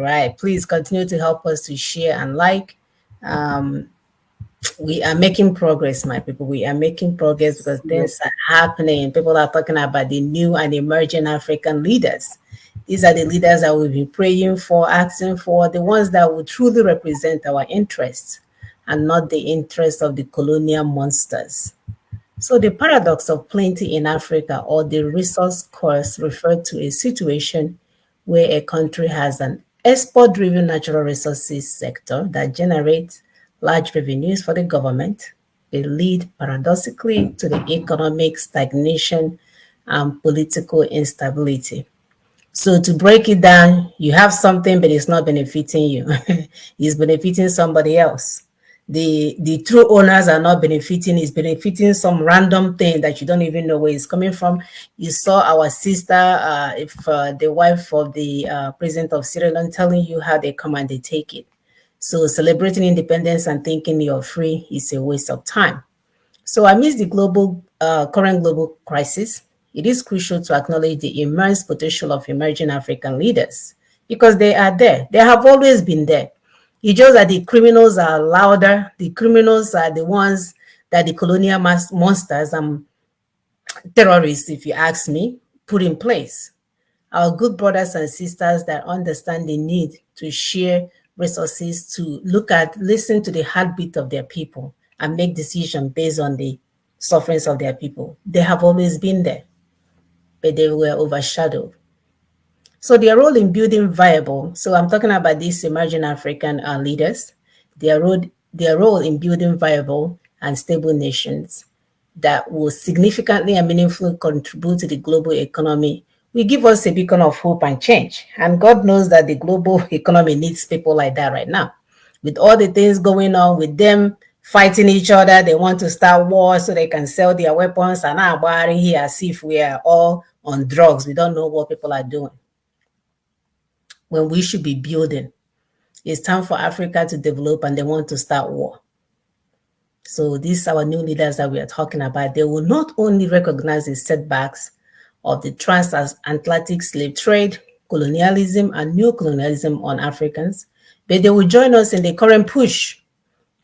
Right. Please continue to help us to share and like. Um, we are making progress, my people. We are making progress because things Yes. are happening. People are talking about the new and emerging African leaders. These are the leaders that we've been praying for, asking for, the ones that will truly represent our interests and not the interests of the colonial monsters. So the paradox of plenty in Africa, or the resource curse, referred to a situation where a country has an export-driven natural resources sector that generates large revenues for the government. They lead paradoxically to the economic stagnation and political instability. So to break it down, you have something, but it's not benefiting you. It's benefiting somebody else. The true owners are not benefiting, it's benefiting some random thing that you don't even know where it's coming from. You saw our sister, if the wife of the president of Sierra Leone, telling you how they come and they take it. So celebrating independence and thinking you're free is a waste of time. So amidst the current global crisis, it is crucial to acknowledge the immense potential of emerging African leaders because they are there. They have always been there. It's just that the criminals are louder. The criminals are the ones that the colonial monsters and terrorists, if you ask me, put in place. Our good brothers and sisters that understand the need to share resources, to listen to the heartbeat of their people and make decisions based on the sufferings of their people. They have always been there, but they were overshadowed. So their role in building viable, so I'm talking about these emerging African leaders, their role in building viable and stable nations that will significantly and meaningfully contribute to the global economy will give us a beacon of hope and change. And God knows that the global economy needs people like that right now. With all the things going on, with them fighting each other, they want to start wars so they can sell their weapons, and now we're here as if we are all on drugs. We don't know what people are doing when we should be building. It's time for Africa to develop and they want to start war. So these are our new leaders that we are talking about. They will not only recognize the setbacks of the transatlantic slave trade, colonialism, and neocolonialism on Africans, but they will join us in the current push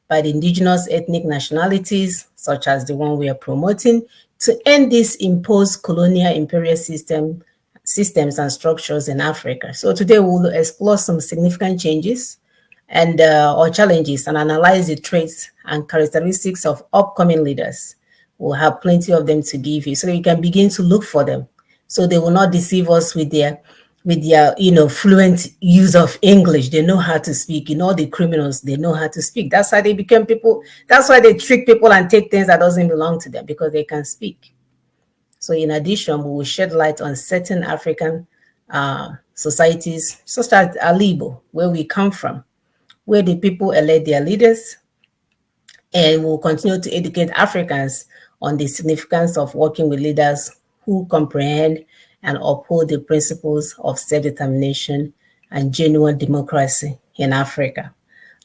by the indigenous ethnic nationalities, such as the one we are promoting, to end this imposed colonial imperial systems and structures in Africa. So today we'll explore some significant changes and or challenges and analyze the traits and characteristics of upcoming leaders. We'll have plenty of them to give you so that you can begin to look for them. So they will not deceive us with their fluent use of English. They know how to speak. The criminals, they know how to speak. That's how they become people. That's why they trick people and take things that doesn't belong to them, because they can speak. So in addition, we will shed light on certain African societies, such as Alibo, where we come from, where the people elect their leaders, and we'll continue to educate Africans on the significance of working with leaders who comprehend and uphold the principles of self-determination and genuine democracy in Africa.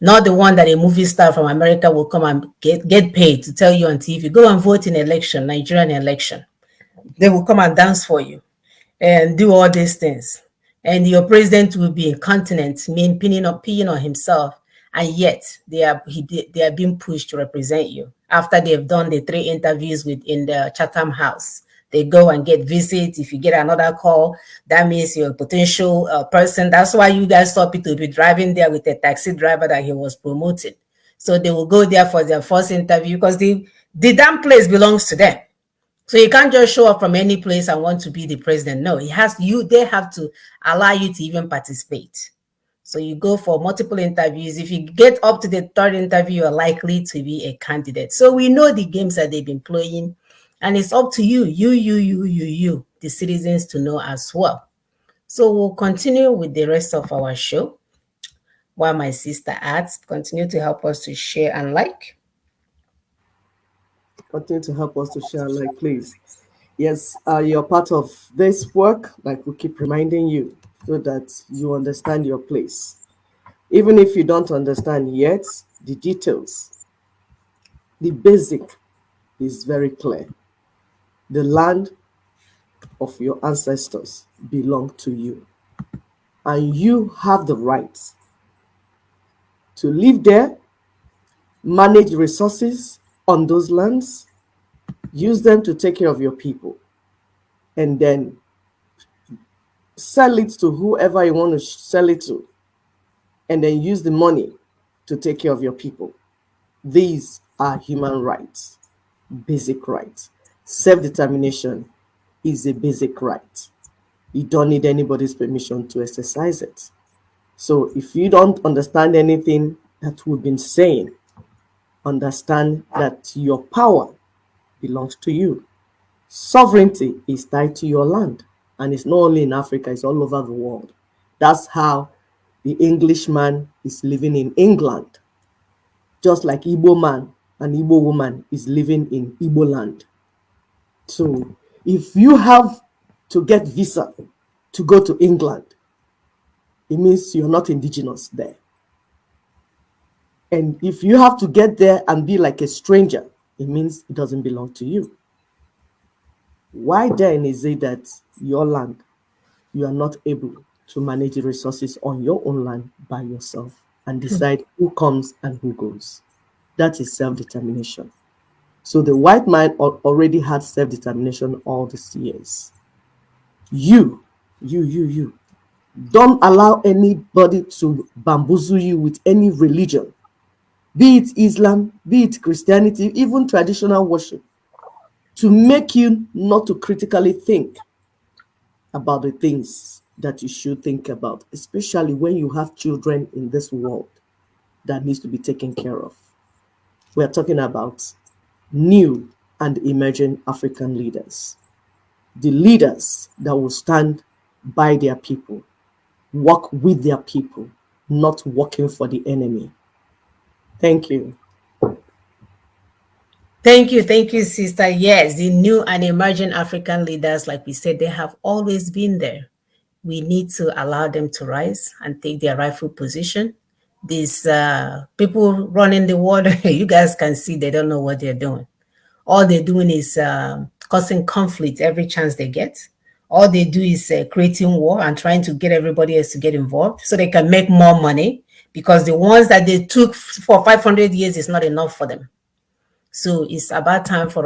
Not the one that a movie star from America will come and get paid to tell you on TV, go and vote in election, Nigerian election. They will come and dance for you and do all these things. And your president will be incontinent, mean peeing on himself, and yet they are being pushed to represent you. After they've done the 3 interviews in the Chatham House, they go and get visits. If you get another call, that means you're a potential person. That's why you guys saw Peter be driving there with a taxi driver that he was promoting. So they will go there for their first interview because the damn place belongs to them. So you can't just show up from any place and want to be the president. No, they have to allow you to even participate. So you go for multiple interviews. If you get up to the 3rd interview, you're likely to be a candidate. So we know the games that they've been playing, and it's up to you, the citizens, to know as well. So we'll continue with the rest of our show while my sister adds continue to help us to share and like. Continue to help us to share, like, please. Yes, you're part of this work, like we keep reminding you, so that you understand your place. Even if you don't understand yet, the details, the basic is very clear. The land of your ancestors belong to you. and you have the right to live there, manage resources on those lands, use them to take care of your people, and then sell it to whoever you want to sell it to, and then use the money to take care of your people. These are human rights, basic rights. Self-determination is a basic right. You don't need anybody's permission to exercise it. So if you don't understand anything that we've been saying, understand that your power belongs to you. Sovereignty is tied to your land, and it's not only in Africa, it's all over the world. That's how the Englishman is living in England, just like Igbo man and Igbo woman is living in Igbo land. So if you have to get visa to go to England, it means you're not indigenous there. And if you have to get there and be like a stranger, it means it doesn't belong to you. Why then is it that your land, you are not able to manage the resources on your own land by yourself and decide who comes and who goes? That is self-determination. So the white man already had self-determination all these years. You. Don't allow anybody to bamboozle you with any religion, be it Islam, be it Christianity, even traditional worship, to make you not to critically think about the things that you should think about, especially when you have children in this world that needs to be taken care of. We're talking about new and emerging African leaders, the leaders that will stand by their people, work with their people, not working for the enemy. Thank you. Thank you, sister. Yes, the new and emerging African leaders, like we said, they have always been there. We need to allow them to rise and take their rightful position. These people running the world, you guys can see they don't know what they're doing. All they're doing is causing conflict every chance they get. All they do is creating war and trying to get everybody else to get involved so they can make more money, because the ones that they took for 500 years is not enough for them. So it's about time for